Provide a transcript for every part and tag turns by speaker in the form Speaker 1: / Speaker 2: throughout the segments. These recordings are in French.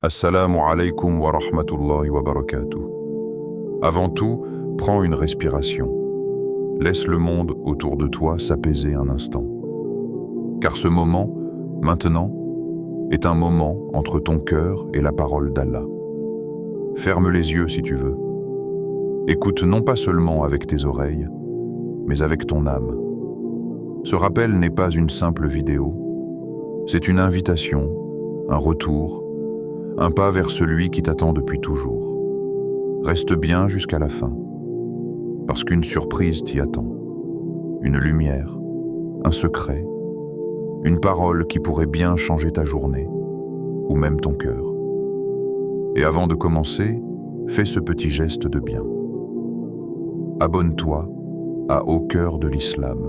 Speaker 1: Assalamu alaikum wa rahmatullahi wa barakatuh. Avant tout, prends une respiration. Laisse le monde autour de toi s'apaiser un instant. Car ce moment, maintenant, est un moment entre ton cœur et la parole d'Allah. Ferme les yeux si tu veux. Écoute non pas seulement avec tes oreilles, mais avec ton âme. Ce rappel n'est pas une simple vidéo, c'est une invitation, un retour, un pas vers celui qui t'attend depuis toujours. Reste bien jusqu'à la fin, parce qu'une surprise t'y attend. Une lumière, un secret, une parole qui pourrait bien changer ta journée, ou même ton cœur. Et avant de commencer, fais ce petit geste de bien. Abonne-toi à Au cœur de l'Islam,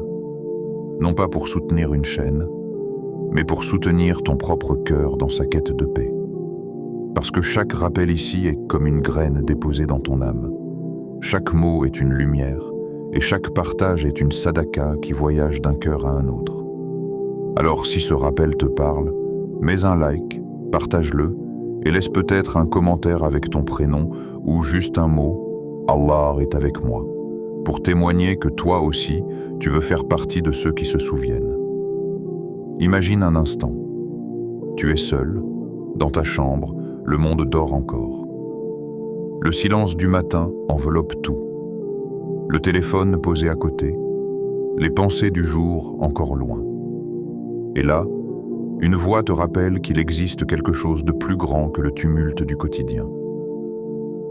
Speaker 1: non pas pour soutenir une chaîne, mais pour soutenir ton propre cœur dans sa quête de paix. Parce que chaque rappel ici est comme une graine déposée dans ton âme. Chaque mot est une lumière, et chaque partage est une sadaka qui voyage d'un cœur à un autre. Alors si ce rappel te parle, mets un like, partage-le, et laisse peut-être un commentaire avec ton prénom, ou juste un mot « Allah est avec moi », pour témoigner que toi aussi, tu veux faire partie de ceux qui se souviennent. Imagine un instant. Tu es seul, dans ta chambre, le monde dort encore. Le silence du matin enveloppe tout. Le téléphone posé à côté, les pensées du jour encore loin. Et là, une voix te rappelle qu'il existe quelque chose de plus grand que le tumulte du quotidien.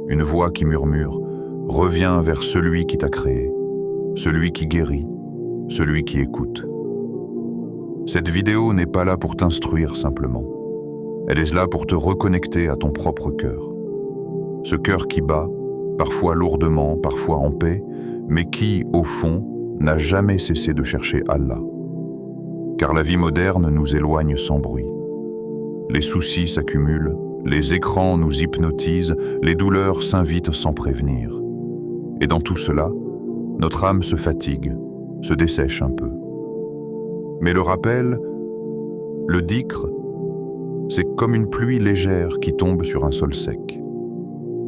Speaker 1: Une voix qui murmure « Reviens vers celui qui t'a créé, celui qui guérit, celui qui écoute ». Cette vidéo n'est pas là pour t'instruire simplement. Elle est là pour te reconnecter à ton propre cœur. Ce cœur qui bat, parfois lourdement, parfois en paix, mais qui, au fond, n'a jamais cessé de chercher Allah. Car la vie moderne nous éloigne sans bruit. Les soucis s'accumulent, les écrans nous hypnotisent, les douleurs s'invitent sans prévenir. Et dans tout cela, notre âme se fatigue, se dessèche un peu. Mais le rappel, le dhikr, c'est comme une pluie légère qui tombe sur un sol sec.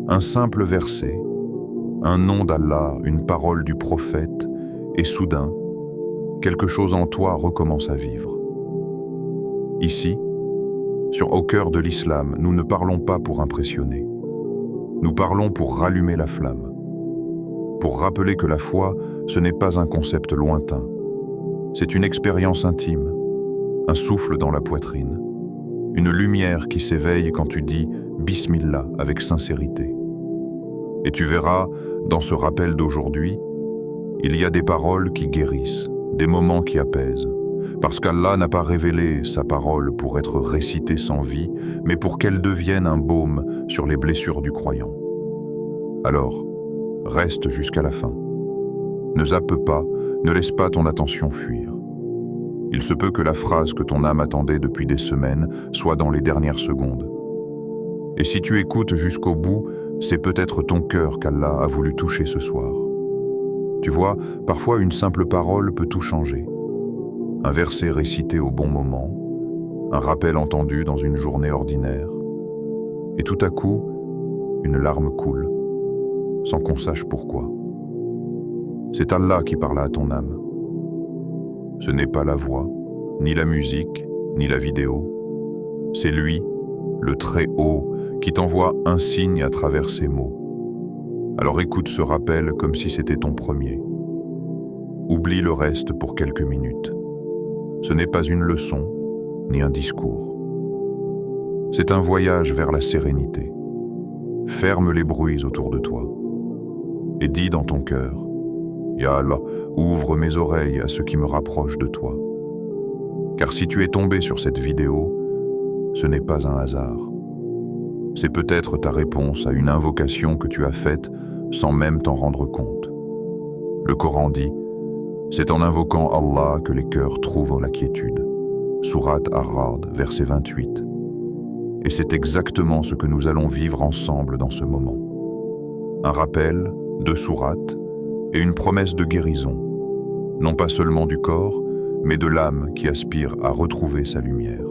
Speaker 1: Un simple verset, un nom d'Allah, une parole du prophète, et soudain, quelque chose en toi recommence à vivre. Ici, sur Au cœur de l'Islam, nous ne parlons pas pour impressionner. Nous parlons pour rallumer la flamme. Pour rappeler que la foi, ce n'est pas un concept lointain. C'est une expérience intime, un souffle dans la poitrine. Une lumière qui s'éveille quand tu dis « Bismillah » avec sincérité. Et tu verras, dans ce rappel d'aujourd'hui, il y a des paroles qui guérissent, des moments qui apaisent. Parce qu'Allah n'a pas révélé sa parole pour être récitée sans vie, mais pour qu'elle devienne un baume sur les blessures du croyant. Alors, reste jusqu'à la fin. Ne zappe pas, ne laisse pas ton attention fuir. Il se peut que la phrase que ton âme attendait depuis des semaines soit dans les dernières secondes. Et si tu écoutes jusqu'au bout, c'est peut-être ton cœur qu'Allah a voulu toucher ce soir. Tu vois, parfois une simple parole peut tout changer. Un verset récité au bon moment, un rappel entendu dans une journée ordinaire. Et tout à coup, une larme coule, sans qu'on sache pourquoi. C'est Allah qui parle à ton âme. Ce n'est pas la voix, ni la musique, ni la vidéo. C'est lui, le Très-Haut, qui t'envoie un signe à travers ses mots. Alors écoute ce rappel comme si c'était ton premier. Oublie le reste pour quelques minutes. Ce n'est pas une leçon, ni un discours. C'est un voyage vers la sérénité. Ferme les bruits autour de toi. Et dis dans ton cœur, Ya Allah, ouvre mes oreilles à ce qui me rapproche de toi. Car si tu es tombé sur cette vidéo, ce n'est pas un hasard. C'est peut-être ta réponse à une invocation que tu as faite sans même t'en rendre compte. Le Coran dit, c'est en invoquant Allah que les cœurs trouvent la quiétude. Sourate Ar-Ra'd, verset 28. Et c'est exactement ce que nous allons vivre ensemble dans ce moment. Un rappel, 2 sourates, et une promesse de guérison, non pas seulement du corps, mais de l'âme qui aspire à retrouver sa lumière.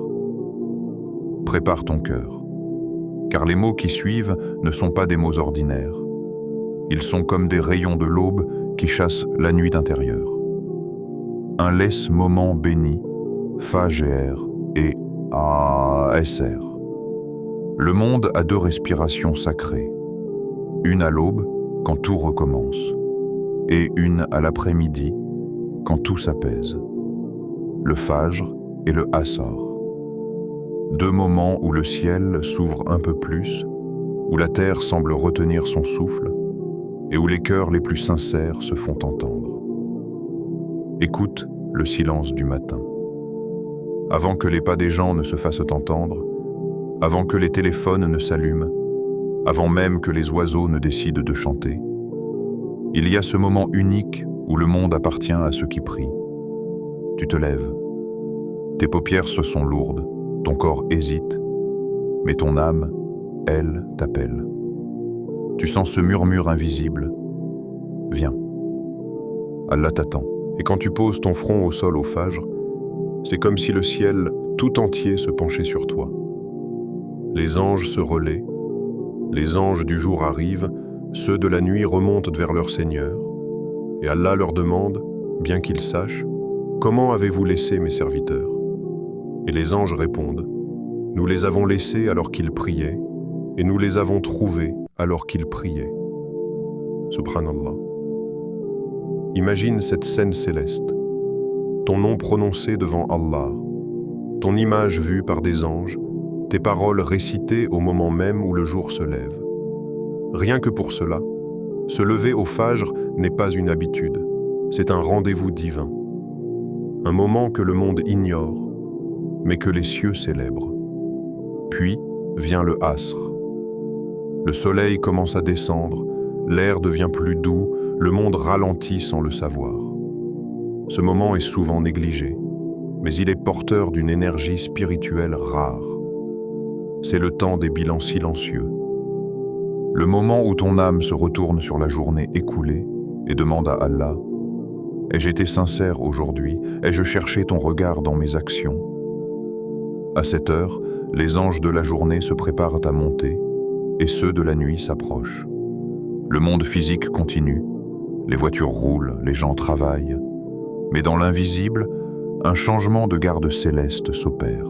Speaker 1: Prépare ton cœur. car les mots qui suivent ne sont pas des mots ordinaires. Ils sont comme des rayons de l'aube qui chassent la nuit intérieure. Un laisse moment béni, Fajr et Asr. Le monde a deux respirations sacrées, une à l'aube, quand tout recommence, et une à l'après-midi, quand tout s'apaise. Le Fajr et le Asr. Deux moments où le ciel s'ouvre un peu plus, où la terre semble retenir son souffle, et où les cœurs les plus sincères se font entendre. Écoute le silence du matin. Avant que les pas des gens ne se fassent entendre, avant que les téléphones ne s'allument, avant même que les oiseaux ne décident de chanter, il y a ce moment unique où le monde appartient à ceux qui prient. Tu te lèves. Tes paupières se sont lourdes, ton corps hésite, mais ton âme, elle, t'appelle. Tu sens ce murmure invisible. Viens. Allah t'attend. Et quand tu poses ton front au sol au Fajr, c'est comme si le ciel tout entier se penchait sur toi. Les anges se relaient, les anges du jour arrivent, ceux de la nuit remontent vers leur Seigneur, et Allah leur demande, bien qu'ils sachent, « Comment avez-vous laissé mes serviteurs ?» Et les anges répondent, « Nous les avons laissés alors qu'ils priaient, et nous les avons trouvés alors qu'ils priaient. » Subhanallah. Imagine cette scène céleste, ton nom prononcé devant Allah, ton image vue par des anges, tes paroles récitées au moment même où le jour se lève. Rien que pour cela, se lever au Fajr n'est pas une habitude, c'est un rendez-vous divin. Un moment que le monde ignore, mais que les cieux célèbrent. Puis vient le Asr. Le soleil commence à descendre, l'air devient plus doux, le monde ralentit sans le savoir. Ce moment est souvent négligé, mais il est porteur d'une énergie spirituelle rare. C'est le temps des bilans silencieux. Le moment où ton âme se retourne sur la journée écoulée et demande à Allah « Ai-je été sincère aujourd'hui? Ai-je cherché ton regard dans mes actions ?» À cette heure, les anges de la journée se préparent à monter et ceux de la nuit s'approchent. Le monde physique continue, les voitures roulent, les gens travaillent, mais dans l'invisible, un changement de garde céleste s'opère.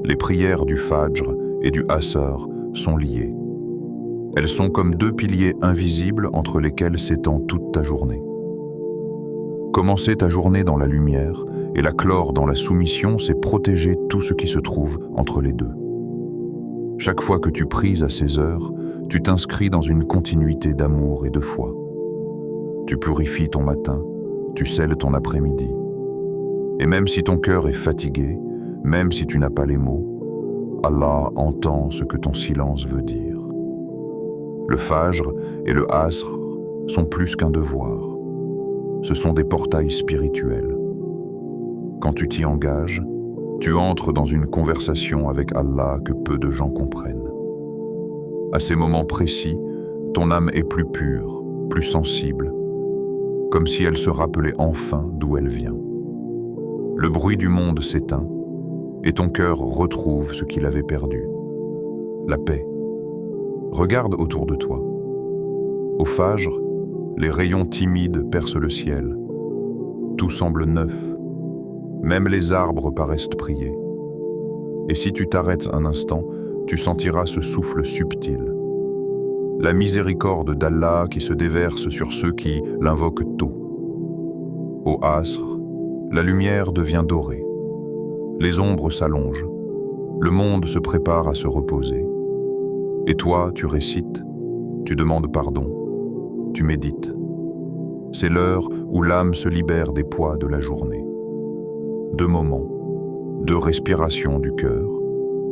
Speaker 1: Les prières du Fajr et du Asr sont liées. Elles sont comme deux piliers invisibles entre lesquels s'étend toute ta journée. Commencer ta journée dans la lumière et la clore dans la soumission, c'est protéger tout ce qui se trouve entre les deux. Chaque fois que tu pries à ces heures, tu t'inscris dans une continuité d'amour et de foi. Tu purifies ton matin, tu scelles ton après-midi. Et même si ton cœur est fatigué, même si tu n'as pas les mots, Allah entend ce que ton silence veut dire. Le Fajr et le Asr sont plus qu'un devoir. Ce sont des portails spirituels. Quand tu t'y engages, tu entres dans une conversation avec Allah que peu de gens comprennent. À ces moments précis, ton âme est plus pure, plus sensible, comme si elle se rappelait enfin d'où elle vient. Le bruit du monde s'éteint et ton cœur retrouve ce qu'il avait perdu. La paix. Regarde autour de toi. Au Fajr, les rayons timides percent le ciel. Tout semble neuf. Même les arbres paraissent prier. Et si tu t'arrêtes un instant, tu sentiras ce souffle subtil. La miséricorde d'Allah qui se déverse sur ceux qui l'invoquent tôt. Au Asr, la lumière devient dorée. Les ombres s'allongent. Le monde se prépare à se reposer. Et toi, tu récites, tu demandes pardon, tu médites. C'est l'heure où l'âme se libère des poids de la journée. 2 moments, 2 respirations du cœur,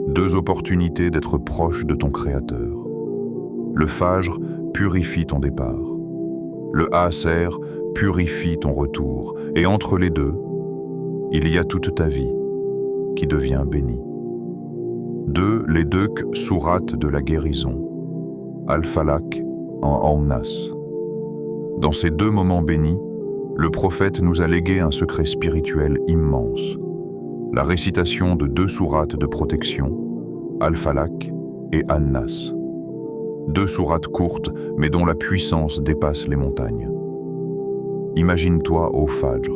Speaker 1: 2 opportunités d'être proche de ton Créateur. Le Fajr purifie ton départ. Le Asr purifie ton retour. Et entre les deux, il y a toute ta vie qui devient bénie. 2. Les 2 sourates de la guérison, Al-Falaq en An-Nas. Dans ces 2 moments bénis, le prophète nous a légué un secret spirituel immense, la récitation de 2 sourates de protection, Al-Falaq et An-Nas. 2 sourates courtes, mais dont la puissance dépasse les montagnes. Imagine-toi au Fajr.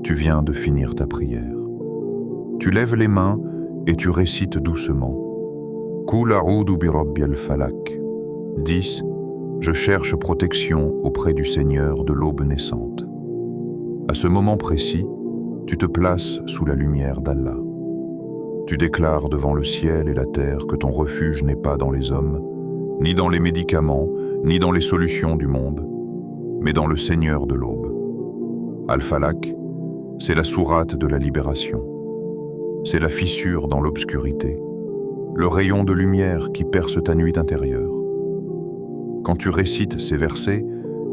Speaker 1: Tu viens de finir ta prière. Tu lèves les mains et tu récites doucement. Qul a'udhu bi rabbil falak. 10. Je cherche protection auprès du Seigneur de l'aube naissante. À ce moment précis, tu te places sous la lumière d'Allah. Tu déclares devant le ciel et la terre que ton refuge n'est pas dans les hommes, ni dans les médicaments, ni dans les solutions du monde, mais dans le Seigneur de l'aube. Al-Falak, c'est la sourate de la libération. C'est la fissure dans l'obscurité, le rayon de lumière qui perce ta nuit intérieure. Quand tu récites ces versets,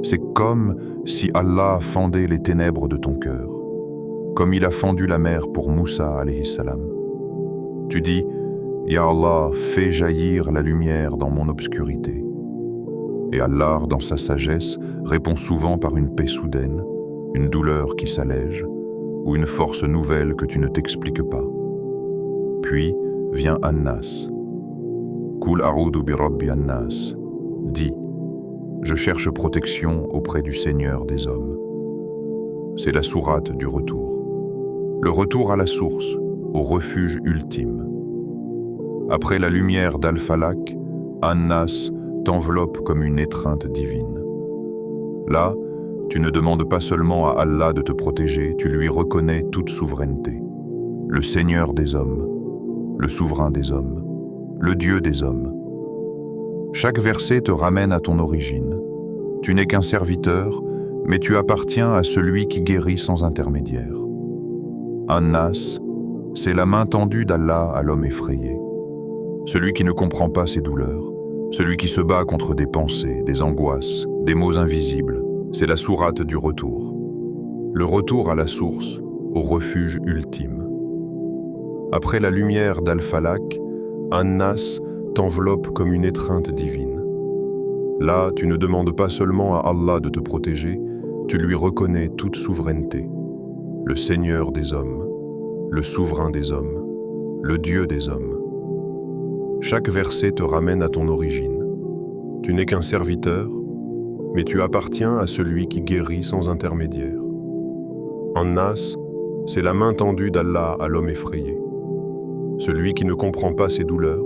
Speaker 1: c'est comme si Allah fendait les ténèbres de ton cœur, comme il a fendu la mer pour Moussa alayhi salam. Tu dis, « Ya Allah, fais jaillir la lumière dans mon obscurité. » Et Allah, dans sa sagesse, répond souvent par une paix soudaine, une douleur qui s'allège, ou une force nouvelle que tu ne t'expliques pas. Puis vient An-Nas. Qul a'udhu bi rabbi An-Nas. Dis, je cherche protection auprès du Seigneur des hommes. C'est la sourate du retour. Le retour à la source, au refuge ultime. Après la lumière d'Al-Falak, An-Nas t'enveloppe comme une étreinte divine. Là, tu ne demandes pas seulement à Allah de te protéger, tu lui reconnais toute souveraineté. Le Seigneur des hommes, le souverain des hommes, le Dieu des hommes. Chaque verset te ramène à ton origine. Tu n'es qu'un serviteur, mais tu appartiens à celui qui guérit sans intermédiaire. An-Nas, c'est la main tendue d'Allah à l'homme effrayé. Celui qui ne comprend pas ses douleurs, celui qui se bat contre des pensées, des angoisses, des maux invisibles. C'est la sourate du retour. Le retour à la source, au refuge ultime. Après la lumière d'Al-Falak, An-Nas t'enveloppe comme une étreinte divine. Là, tu ne demandes pas seulement à Allah de te protéger, tu lui reconnais toute souveraineté. Le Seigneur des hommes, le souverain des hommes, le Dieu des hommes. Chaque verset te ramène à ton origine. Tu n'es qu'un serviteur, mais tu appartiens à celui qui guérit sans intermédiaire. An-Nas, c'est la main tendue d'Allah à l'homme effrayé. Celui qui ne comprend pas ses douleurs,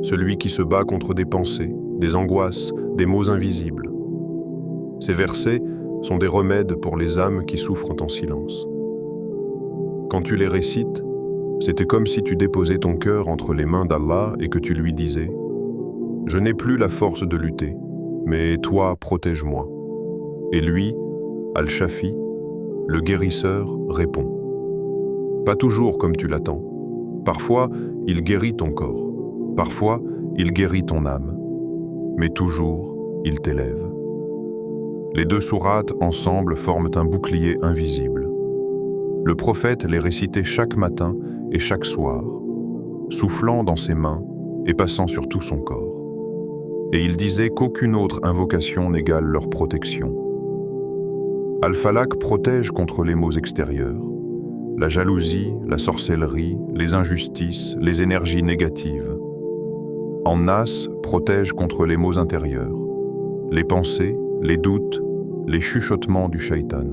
Speaker 1: celui qui se bat contre des pensées, des angoisses, des maux invisibles. Ces versets sont des remèdes pour les âmes qui souffrent en silence. Quand tu les récites, c'était comme si tu déposais ton cœur entre les mains d'Allah et que tu lui disais « Je n'ai plus la force de lutter, mais toi, protège-moi. » Et lui, Al-Shafi, le guérisseur, répond. Pas toujours comme tu l'attends. Parfois, il guérit ton corps. Parfois, il guérit ton âme. Mais toujours, il t'élève. Les 2 sourates ensemble forment un bouclier invisible. Le prophète les récitait chaque matin et chaque soir, soufflant dans ses mains et passant sur tout son corps. Et il disait qu'aucune autre invocation n'égale leur protection. Al-Falak protège contre les maux extérieurs, la jalousie, la sorcellerie, les injustices, les énergies négatives. An-Nas protège contre les maux intérieurs, les pensées, les doutes, les chuchotements du shaitan.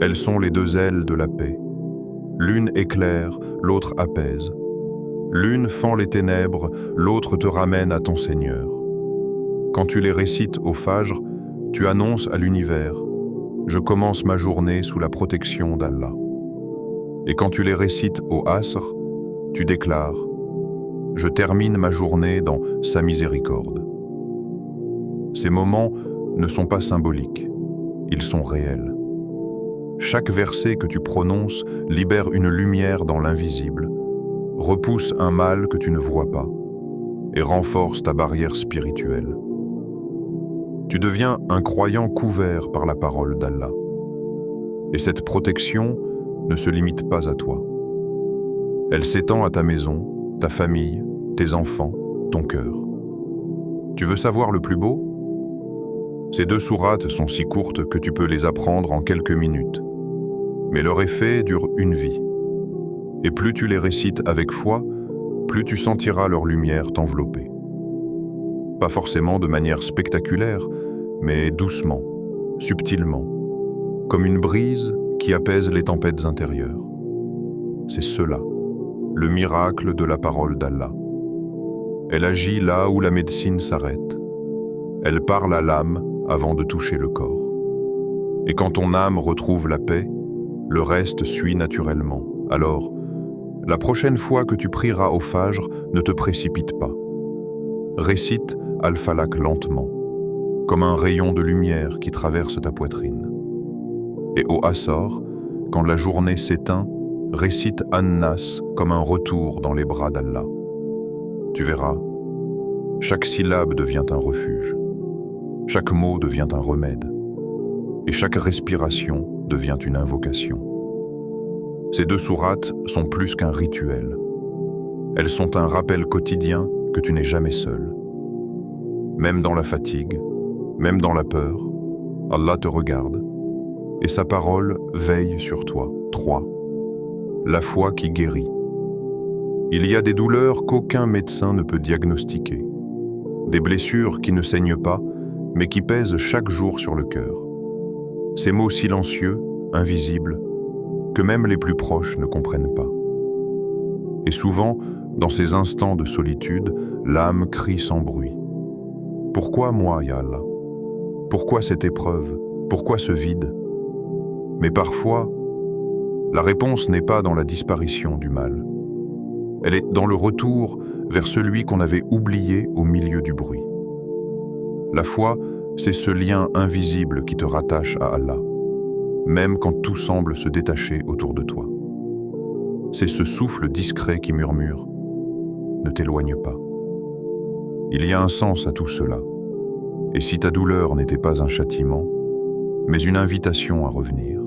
Speaker 1: Elles sont les 2 ailes de la paix. L'une éclaire, l'autre apaise. L'une fend les ténèbres, l'autre te ramène à ton Seigneur. Quand tu les récites au Fajr, tu annonces à l'univers « Je commence ma journée sous la protection d'Allah ». Et quand tu les récites au Asr, tu déclares « Je termine ma journée dans sa miséricorde ». Ces moments ne sont pas symboliques, ils sont réels. Chaque verset que tu prononces libère une lumière dans l'invisible, repousse un mal que tu ne vois pas et renforce ta barrière spirituelle. Tu deviens un croyant couvert par la parole d'Allah. Et cette protection ne se limite pas à toi. Elle s'étend à ta maison, ta famille, tes enfants, ton cœur. Tu veux savoir le plus beau ? Ces 2 sourates sont si courtes que tu peux les apprendre en quelques minutes. Mais leur effet dure une vie. Et plus tu les récites avec foi, plus tu sentiras leur lumière t'envelopper. Pas forcément de manière spectaculaire, mais doucement, subtilement, comme une brise qui apaise les tempêtes intérieures. C'est cela, le miracle de la parole d'Allah. Elle agit là où la médecine s'arrête. Elle parle à l'âme avant de toucher le corps. Et quand ton âme retrouve la paix, le reste suit naturellement. Alors, la prochaine fois que tu prieras au Fajr, ne te précipite pas. Récite Al-Falaq lentement, comme un rayon de lumière qui traverse ta poitrine. Et au Asr, quand la journée s'éteint, récite An-Nas comme un retour dans les bras d'Allah. Tu verras, chaque syllabe devient un refuge, chaque mot devient un remède, et chaque respiration devient une invocation. Ces 2 sourates sont plus qu'un rituel. Elles sont un rappel quotidien que tu n'es jamais seul. Même dans la fatigue, même dans la peur, Allah te regarde, et sa parole veille sur toi. 3. La foi qui guérit. Il y a des douleurs qu'aucun médecin ne peut diagnostiquer, des blessures qui ne saignent pas, mais qui pèsent chaque jour sur le cœur. Ces mots silencieux, invisibles, que même les plus proches ne comprennent pas. Et souvent, dans ces instants de solitude, l'âme crie sans bruit. Pourquoi moi, ya Allah? Pourquoi cette épreuve? Pourquoi ce vide? Mais parfois, la réponse n'est pas dans la disparition du mal. Elle est dans le retour vers celui qu'on avait oublié au milieu du bruit. La foi, c'est ce lien invisible qui te rattache à Allah, même quand tout semble se détacher autour de toi. C'est ce souffle discret qui murmure « Ne t'éloigne pas ». Il y a un sens à tout cela. Et si ta douleur n'était pas un châtiment, mais une invitation à revenir.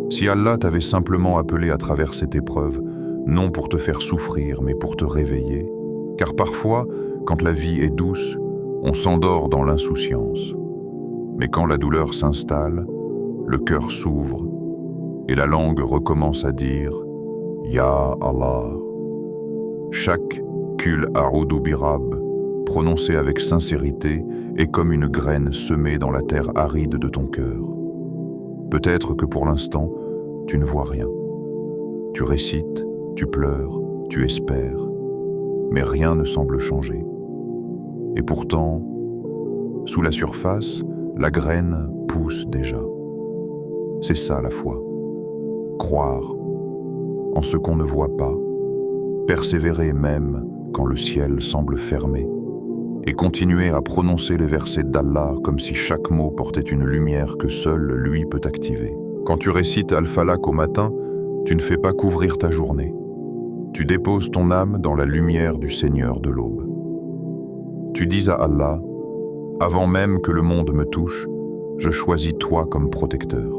Speaker 1: Si Allah t'avait simplement appelé à travers cette épreuve, non pour te faire souffrir, mais pour te réveiller, car parfois, quand la vie est douce, on s'endort dans l'insouciance. Mais quand la douleur s'installe, le cœur s'ouvre et la langue recommence à dire « Ya Allah ». Chaque « Kul a'udhu birab » prononcé avec sincérité est comme une graine semée dans la terre aride de ton cœur. Peut-être que pour l'instant, tu ne vois rien. Tu récites, tu pleures, tu espères, mais rien ne semble changer. Et pourtant, sous la surface, la graine pousse déjà. C'est ça la foi. Croire en ce qu'on ne voit pas, persévérer même quand le ciel semble fermé, et continuer à prononcer les versets d'Allah comme si chaque mot portait une lumière que seul lui peut activer. Quand tu récites Al-Falaq au matin, tu ne fais pas couvrir ta journée. Tu déposes ton âme dans la lumière du Seigneur de l'aube. Tu dis à Allah, avant même que le monde me touche, je choisis toi comme protecteur.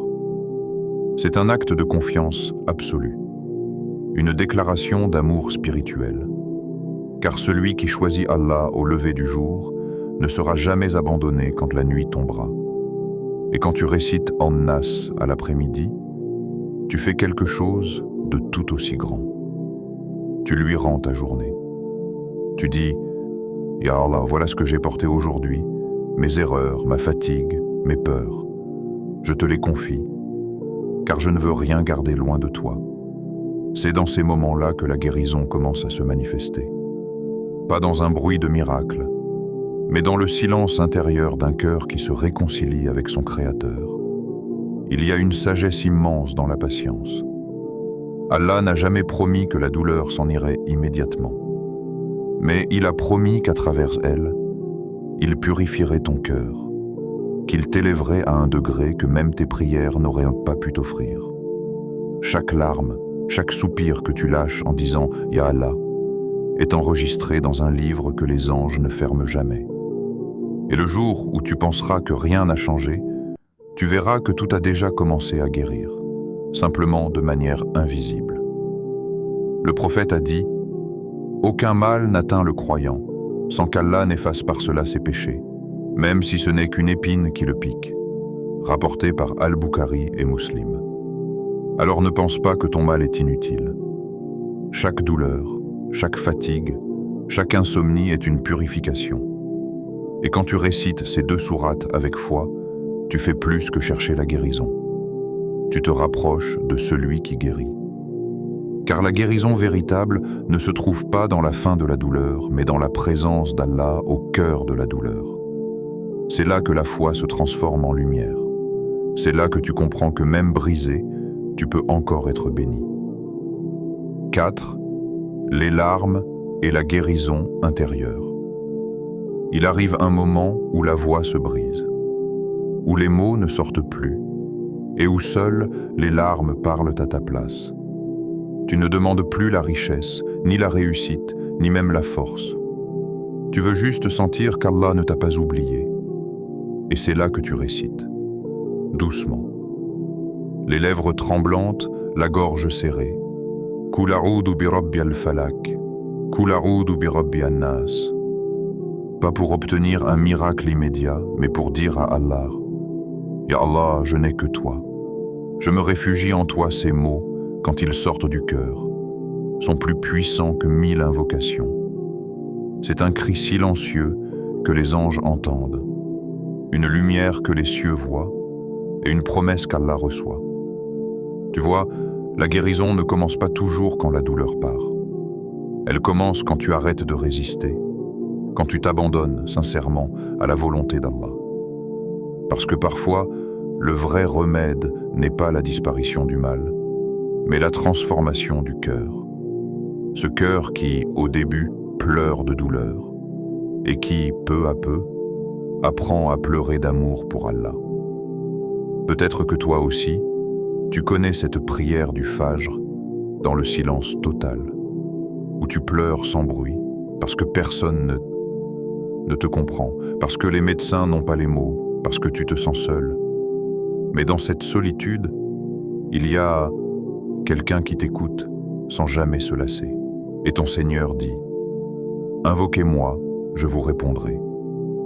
Speaker 1: C'est un acte de confiance absolue, une déclaration d'amour spirituel. Car celui qui choisit Allah au lever du jour ne sera jamais abandonné quand la nuit tombera. Et quand tu récites An-Nas à l'après-midi, tu fais quelque chose de tout aussi grand. Tu lui rends ta journée. Tu dis « Ya Allah, voilà ce que j'ai porté aujourd'hui, mes erreurs, ma fatigue, mes peurs. Je te les confie, car je ne veux rien garder loin de toi. » C'est dans ces moments-là que la guérison commence à se manifester. Pas dans un bruit de miracle, mais dans le silence intérieur d'un cœur qui se réconcilie avec son Créateur. Il y a une sagesse immense dans la patience. Allah n'a jamais promis que la douleur s'en irait immédiatement, mais il a promis qu'à travers elle, il purifierait ton cœur, qu'il t'élèverait à un degré que même tes prières n'auraient pas pu t'offrir. Chaque larme, chaque soupir que tu lâches en disant « Ya Allah » est enregistré dans un livre que les anges ne ferment jamais. Et le jour où tu penseras que rien n'a changé, tu verras que tout a déjà commencé à guérir, simplement de manière invisible. Le prophète a dit « Aucun mal n'atteint le croyant, sans qu'Allah n'efface par cela ses péchés, même si ce n'est qu'une épine qui le pique. » Rapporté par Al-Bukhari et Muslim. Alors ne pense pas que ton mal est inutile. Chaque douleur, chaque fatigue, chaque insomnie est une purification. Et quand tu récites ces 2 sourates avec foi, tu fais plus que chercher la guérison. Tu te rapproches de celui qui guérit. Car la guérison véritable ne se trouve pas dans la fin de la douleur, mais dans la présence d'Allah au cœur de la douleur. C'est là que la foi se transforme en lumière. C'est là que tu comprends que même brisé, tu peux encore être béni. 4. Les larmes et la guérison intérieure. Il arrive un moment où la voix se brise, où les mots ne sortent plus, et où seules les larmes parlent à ta place. Tu ne demandes plus la richesse, ni la réussite, ni même la force. Tu veux juste sentir qu'Allah ne t'a pas oublié. Et c'est là que tu récites, doucement. Les lèvres tremblantes, la gorge serrée. Qul a'udhu bi rabbi al-falak, Qul a'udhu bi rabbi an-nas. Pas pour obtenir un miracle immédiat, mais pour dire à Allah, « Ya Allah, je n'ai que toi. Je me réfugie en toi. » Ces mots, quand ils sortent du cœur, sont plus puissants que 1000 invocations. C'est un cri silencieux que les anges entendent, une lumière que les cieux voient et une promesse qu'Allah reçoit. Tu vois, la guérison ne commence pas toujours quand la douleur part. Elle commence quand tu arrêtes de résister, quand tu t'abandonnes sincèrement à la volonté d'Allah. Parce que parfois, le vrai remède n'est pas la disparition du mal, mais la transformation du cœur. Ce cœur qui, au début, pleure de douleur et qui, peu à peu, apprend à pleurer d'amour pour Allah. Peut-être que toi aussi, tu connais cette prière du Fajr dans le silence total, où tu pleures sans bruit parce que personne ne te comprend, parce que les médecins n'ont pas les mots, parce que tu te sens seul. Mais dans cette solitude, il y a quelqu'un qui t'écoute sans jamais se lasser. Et ton Seigneur dit « Invoquez-moi, je vous répondrai ».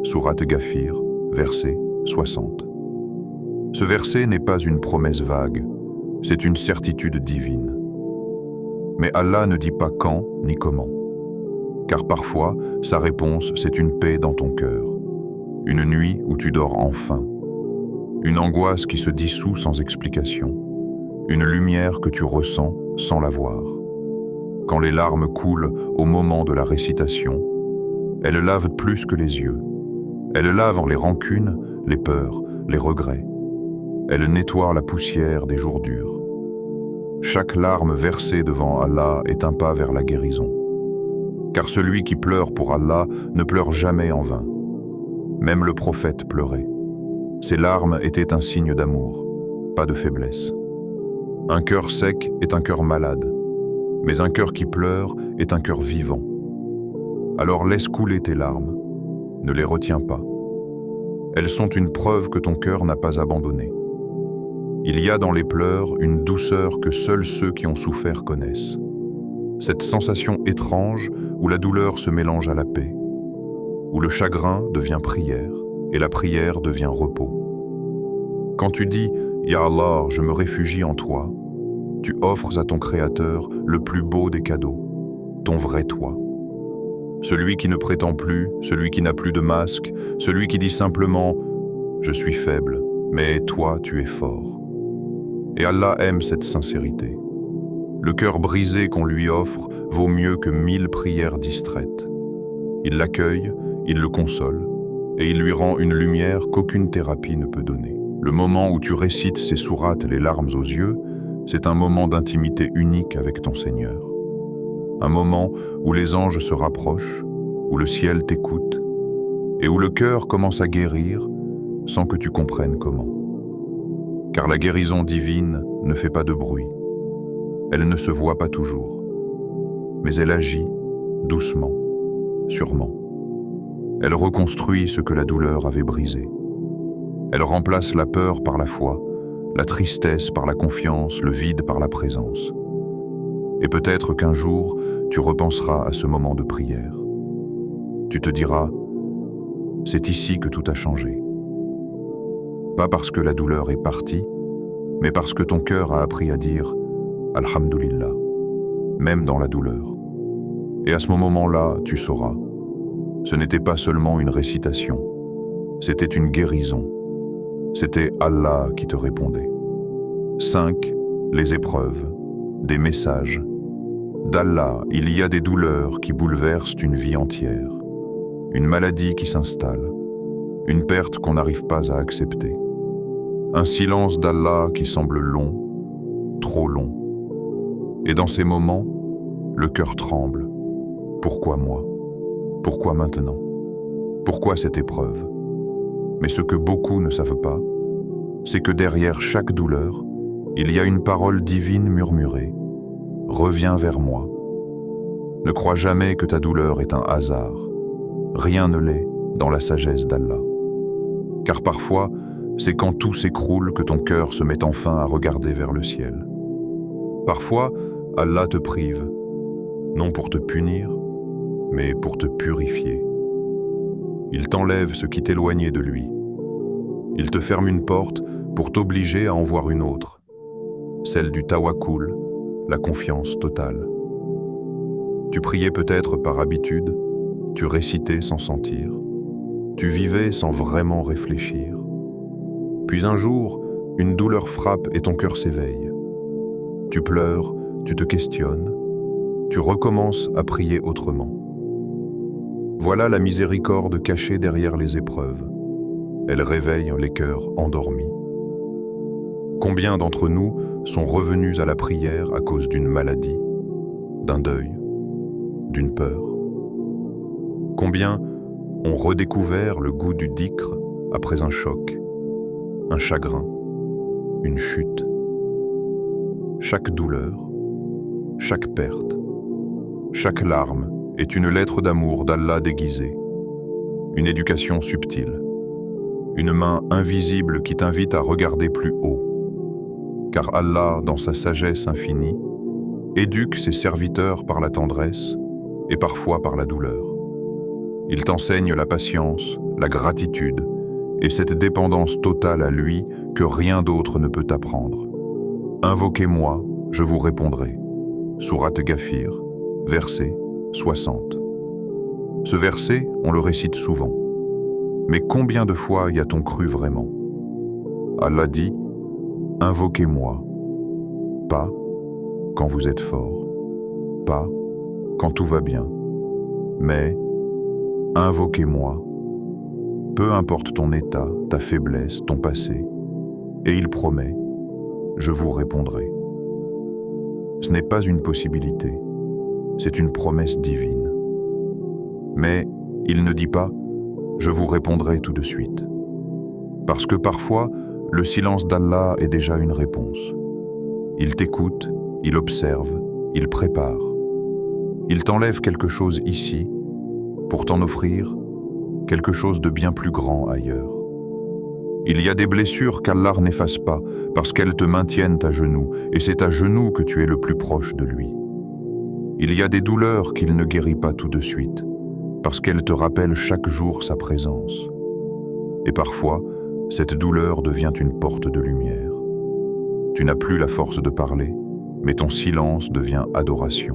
Speaker 1: Sourate Ghafir, verset 60. Ce verset n'est pas une promesse vague, c'est une certitude divine. Mais Allah ne dit pas quand ni comment. Car parfois, sa réponse, c'est une paix dans ton cœur, une nuit où tu dors enfin, une angoisse qui se dissout sans explication, une lumière que tu ressens sans la voir. Quand les larmes coulent au moment de la récitation, elles lavent plus que les yeux. Elles lavent les rancunes, les peurs, les regrets. Elles nettoient la poussière des jours durs. Chaque larme versée devant Allah est un pas vers la guérison. Car celui qui pleure pour Allah ne pleure jamais en vain. Même le prophète pleurait. Ses larmes étaient un signe d'amour, pas de faiblesse. Un cœur sec est un cœur malade, mais un cœur qui pleure est un cœur vivant. Alors laisse couler tes larmes, ne les retiens pas. Elles sont une preuve que ton cœur n'a pas abandonné. Il y a dans les pleurs une douceur que seuls ceux qui ont souffert connaissent. Cette sensation étrange où la douleur se mélange à la paix, où le chagrin devient prière et la prière devient repos. Quand tu dis « Ya Allah, je me réfugie en toi », tu offres à ton Créateur le plus beau des cadeaux, ton vrai toi. Celui qui ne prétend plus, celui qui n'a plus de masque, celui qui dit simplement « Je suis faible, mais toi tu es fort ». Et Allah aime cette sincérité. Le cœur brisé qu'on lui offre vaut mieux que 1000 prières distraites. Il l'accueille, il le console, et il lui rend une lumière qu'aucune thérapie ne peut donner. Le moment où tu récites ces sourates les larmes aux yeux, c'est un moment d'intimité unique avec ton Seigneur. Un moment où les anges se rapprochent, où le ciel t'écoute, et où le cœur commence à guérir sans que tu comprennes comment. Car la guérison divine ne fait pas de bruit. Elle ne se voit pas toujours, mais elle agit doucement, sûrement. Elle reconstruit ce que la douleur avait brisé. Elle remplace la peur par la foi, la tristesse par la confiance, le vide par la présence. Et peut-être qu'un jour, tu repenseras à ce moment de prière. Tu te diras, c'est ici que tout a changé. Pas parce que la douleur est partie, mais parce que ton cœur a appris à dire Alhamdulillah, même dans la douleur. Et à ce moment-là, tu sauras. Ce n'était pas seulement une récitation, c'était une guérison. C'était Allah qui te répondait. 5. Les épreuves, des messages. D'Allah, il y a des douleurs qui bouleversent une vie entière, une maladie qui s'installe, une perte qu'on n'arrive pas à accepter, un silence d'Allah qui semble long, trop long. Et dans ces moments, le cœur tremble. Pourquoi moi? Pourquoi maintenant? Pourquoi cette épreuve? Mais ce que beaucoup ne savent pas, c'est que derrière chaque douleur, il y a une parole divine murmurée. Reviens vers moi. Ne crois jamais que ta douleur est un hasard. Rien ne l'est dans la sagesse d'Allah. Car parfois, c'est quand tout s'écroule que ton cœur se met enfin à regarder vers le ciel. Parfois, Allah te prive, non pour te punir, mais pour te purifier. Il t'enlève ce qui t'éloignait de lui. Il te ferme une porte pour t'obliger à en voir une autre, celle du tawakkul, la confiance totale. Tu priais peut-être par habitude, tu récitais sans sentir, tu vivais sans vraiment réfléchir. Puis un jour, une douleur frappe et ton cœur s'éveille. Tu pleures, tu te questionnes, tu recommences à prier autrement. Voilà la miséricorde cachée derrière les épreuves. Elle réveille les cœurs endormis. Combien d'entre nous sont revenus à la prière à cause d'une maladie, d'un deuil, d'une peur? Combien ont redécouvert le goût du dhikr après un choc, un chagrin, une chute? Chaque douleur, chaque perte, chaque larme est une lettre d'amour d'Allah déguisée, une éducation subtile, une main invisible qui t'invite à regarder plus haut. Car Allah, dans sa sagesse infinie, éduque ses serviteurs par la tendresse et parfois par la douleur. Il t'enseigne la patience, la gratitude et cette dépendance totale à lui que rien d'autre ne peut t'apprendre. Invoquez-moi, je vous répondrai. Sourate Ghafir, verset 60. Ce verset, on le récite souvent. Mais combien de fois y a-t-on cru vraiment? Allah dit: invoquez-moi, pas quand vous êtes fort, pas quand tout va bien, mais invoquez-moi, peu importe ton état, ta faiblesse, ton passé, et il promet, je vous répondrai. Ce n'est pas une possibilité, c'est une promesse divine. Mais il ne dit pas, je vous répondrai tout de suite. Parce que parfois, le silence d'Allah est déjà une réponse. Il t'écoute, il observe, il prépare. Il t'enlève quelque chose ici pour t'en offrir quelque chose de bien plus grand ailleurs. Il y a des blessures qu'Allah n'efface pas parce qu'elles te maintiennent à genoux et c'est à genoux que tu es le plus proche de lui. Il y a des douleurs qu'il ne guérit pas tout de suite parce qu'elles te rappellent chaque jour sa présence. Et parfois, cette douleur devient une porte de lumière. Tu n'as plus la force de parler, mais ton silence devient adoration.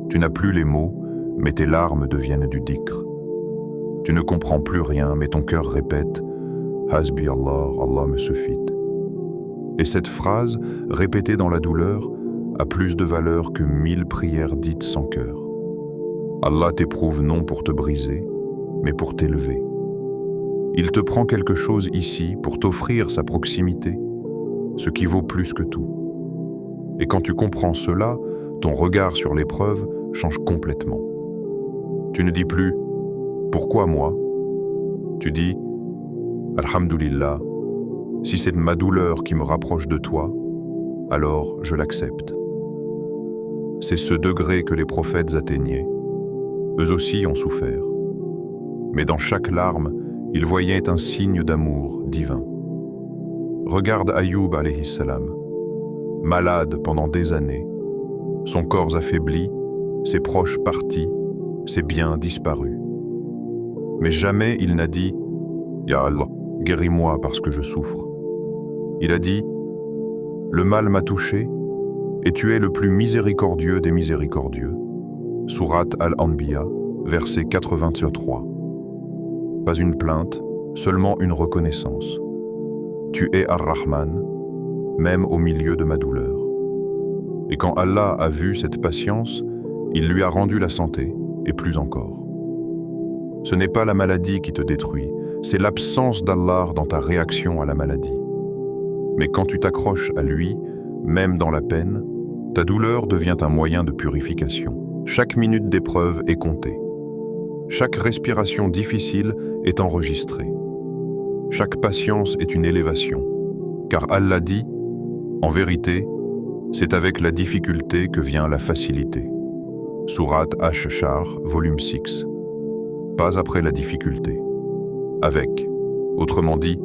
Speaker 1: Tu n'as plus les mots, mais tes larmes deviennent du dhikr. Tu ne comprends plus rien, mais ton cœur répète « Hasbi Allah, Allah me suffit ». Et cette phrase, répétée dans la douleur, a plus de valeur que 1000 prières dites sans cœur. Allah t'éprouve non pour te briser, mais pour t'élever. Il te prend quelque chose ici pour t'offrir sa proximité, ce qui vaut plus que tout. Et quand tu comprends cela, ton regard sur l'épreuve change complètement. Tu ne dis plus « Pourquoi moi ?» Tu dis « Alhamdulillah, si c'est ma douleur qui me rapproche de toi, alors je l'accepte. » C'est ce degré que les prophètes atteignaient. Eux aussi ont souffert. Mais dans chaque larme, ils voyaient un signe d'amour divin. Regarde Ayoub alayhi salam, malade pendant des années, son corps affaibli, ses proches partis, ses biens disparus. Mais jamais il n'a dit « Ya Allah, guéris-moi parce que je souffre ». Il a dit « Le mal m'a touché et tu es le plus miséricordieux des miséricordieux. Sourate Al-Anbiya, verset 83. Pas une plainte, seulement une reconnaissance. Tu es Ar-Rahman, même au milieu de ma douleur. Et quand Allah a vu cette patience, il lui a rendu la santé, et plus encore. Ce n'est pas la maladie qui te détruit, c'est l'absence d'Allah dans ta réaction à la maladie. Mais quand tu t'accroches à lui, même dans la peine, ta douleur devient un moyen de purification. Chaque minute d'épreuve est comptée. Chaque respiration difficile est enregistrée. Chaque patience est une élévation. Car Allah dit, en vérité, c'est avec la difficulté que vient la facilité. Sourate Ash-Shar, volume 6. Pas après la difficulté. Avec. Autrement dit,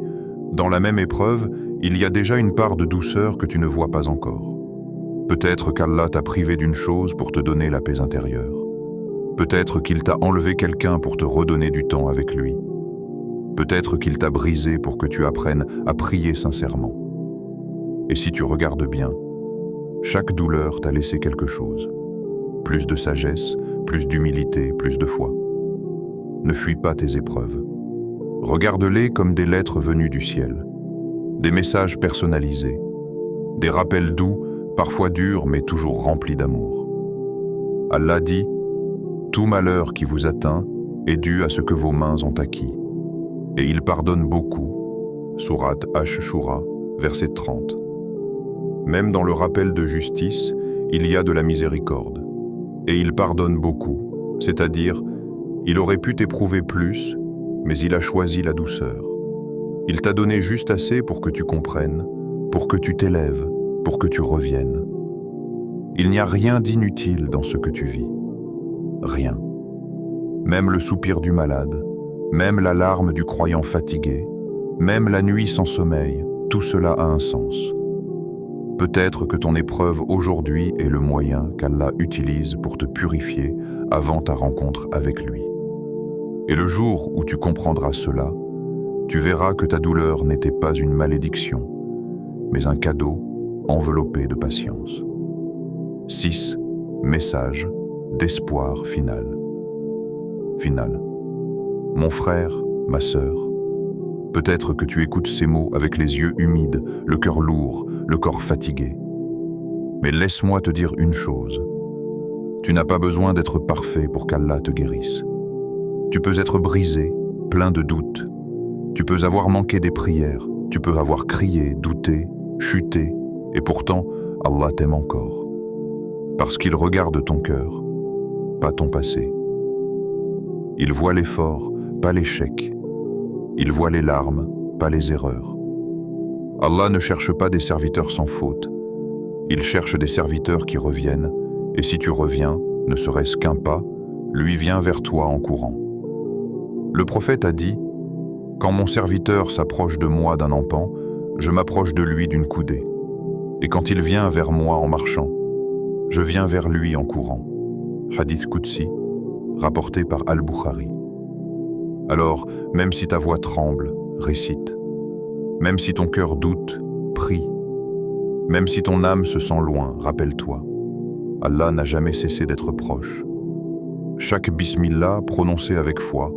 Speaker 1: dans la même épreuve, il y a déjà une part de douceur que tu ne vois pas encore. Peut-être qu'Allah t'a privé d'une chose pour te donner la paix intérieure. Peut-être qu'il t'a enlevé quelqu'un pour te redonner du temps avec lui. Peut-être qu'il t'a brisé pour que tu apprennes à prier sincèrement. Et si tu regardes bien, chaque douleur t'a laissé quelque chose. Plus de sagesse, plus d'humilité, plus de foi. Ne fuis pas tes épreuves. Regarde-les comme des lettres venues du ciel, des messages personnalisés, des rappels doux, parfois durs mais toujours remplis d'amour. Allah dit, « Tout malheur qui vous atteint est dû à ce que vos mains ont acquis. Et il pardonne beaucoup. » Sourate Ash-Shura, verset 30. Même dans le rappel de justice, il y a de la miséricorde. Et il pardonne beaucoup, c'est-à-dire, il aurait pu t'éprouver plus, mais il a choisi la douceur. Il t'a donné juste assez pour que tu comprennes, pour que tu t'élèves, pour que tu reviennes. Il n'y a rien d'inutile dans ce que tu vis. Rien. Même le soupir du malade, même la larme du croyant fatigué, même la nuit sans sommeil, tout cela a un sens. Peut-être que ton épreuve aujourd'hui est le moyen qu'Allah utilise pour te purifier avant ta rencontre avec lui. Et le jour où tu comprendras cela, tu verras que ta douleur n'était pas une malédiction, mais un cadeau enveloppé de patience. 6. Message d'espoir final. Final. Mon frère, ma sœur, peut-être que tu écoutes ces mots avec les yeux humides, le cœur lourd, le corps fatigué. Mais laisse-moi te dire une chose. Tu n'as pas besoin d'être parfait pour qu'Allah te guérisse. Tu peux être brisé, plein de doutes. Tu peux avoir manqué des prières. Tu peux avoir crié, douté, chuté. Et pourtant, Allah t'aime encore. Parce qu'il regarde ton cœur, pas ton passé. Il voit l'effort, pas l'échec. Il voit les larmes, pas les erreurs. Allah ne cherche pas des serviteurs sans faute. Il cherche des serviteurs qui reviennent, et si tu reviens, ne serait-ce qu'un pas, lui vient vers toi en courant. Le prophète a dit, « Quand mon serviteur s'approche de moi d'un empan, je m'approche de lui d'une coudée. Et quand il vient vers moi en marchant, je viens vers lui en courant. » Hadith Qudsi, rapporté par Al-Bukhari. Alors, même si ta voix tremble, récite. Même si ton cœur doute, prie. Même si ton âme se sent loin, rappelle-toi. Allah n'a jamais cessé d'être proche. Chaque bismillah prononcé avec foi,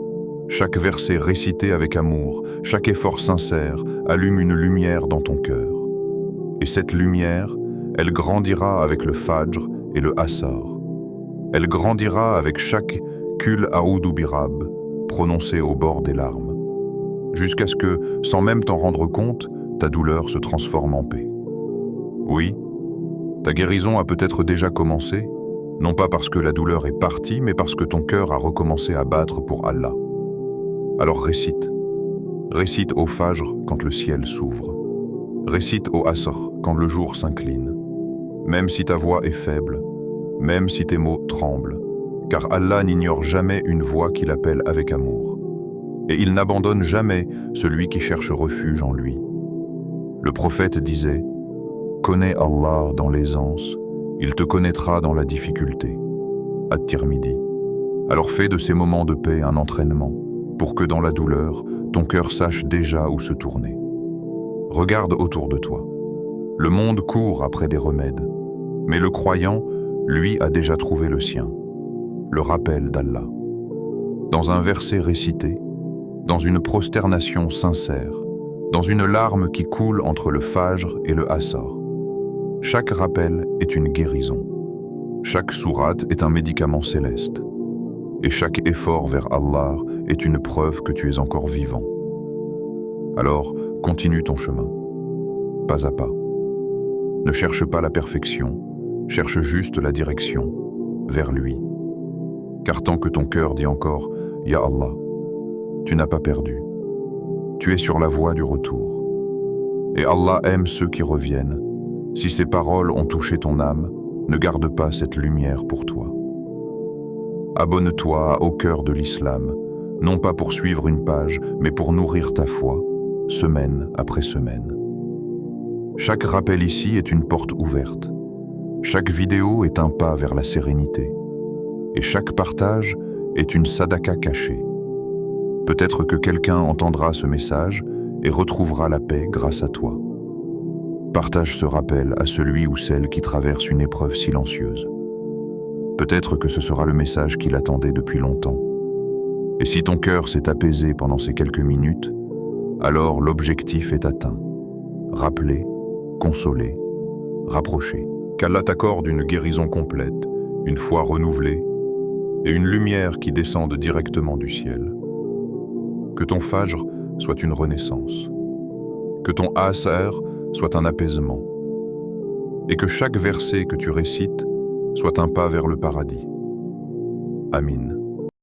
Speaker 1: chaque verset récité avec amour, chaque effort sincère allume une lumière dans ton cœur. Et cette lumière, elle grandira avec le Fajr et le Asar. Elle grandira avec chaque Kul A'udhu Birab, prononcé au bord des larmes, jusqu'à ce que, sans même t'en rendre compte, ta douleur se transforme en paix. Oui, ta guérison a peut-être déjà commencé, non pas parce que la douleur est partie, mais parce que ton cœur a recommencé à battre pour Allah. Alors récite. Récite au Fajr quand le ciel s'ouvre. Récite au Asr quand le jour s'incline. Même si ta voix est faible, même si tes mots tremblent, car Allah n'ignore jamais une voix qu'il appelle avec amour. Et il n'abandonne jamais celui qui cherche refuge en lui. Le prophète disait, « Connais Allah dans l'aisance, il te connaîtra dans la difficulté. » At-Tirmidhi. Alors fais de ces moments de paix un entraînement, pour que dans la douleur, ton cœur sache déjà où se tourner. Regarde autour de toi. Le monde court après des remèdes, mais le croyant, lui, a déjà trouvé le sien. le rappel d'Allah. Dans un verset récité, dans une prosternation sincère, dans une larme qui coule entre le Fajr et le Asr. Chaque rappel est une guérison. Chaque sourate est un médicament céleste. Et chaque effort vers Allah est une preuve que tu es encore vivant. Alors, continue ton chemin, pas à pas. Ne cherche pas la perfection, cherche juste la direction, vers lui. Car tant que ton cœur dit encore « Ya Allah », tu n'as pas perdu. Tu es sur la voie du retour. Et Allah aime ceux qui reviennent. Si ces paroles ont touché ton âme, ne garde pas cette lumière pour toi. Abonne-toi au cœur de l'islam, non pas pour suivre une page, mais pour nourrir ta foi, semaine après semaine. Chaque rappel ici est une porte ouverte. Chaque vidéo est un pas vers la sérénité. Et chaque partage est une sadaka cachée. Peut-être que quelqu'un entendra ce message et retrouvera la paix grâce à toi. Partage ce rappel à celui ou celle qui traverse une épreuve silencieuse. Peut-être que ce sera le message qu'il attendait depuis longtemps. Et si ton cœur s'est apaisé pendant ces quelques minutes, alors l'objectif est atteint. Rappeler, consoler, rapprocher. Qu'Allah t'accorde une guérison complète, une foi renouvelée et une lumière qui descende directement du ciel. Que ton Fajr soit une renaissance. Que ton Asr soit un apaisement. Et que chaque verset que tu récites soit un pas vers le paradis. Amin.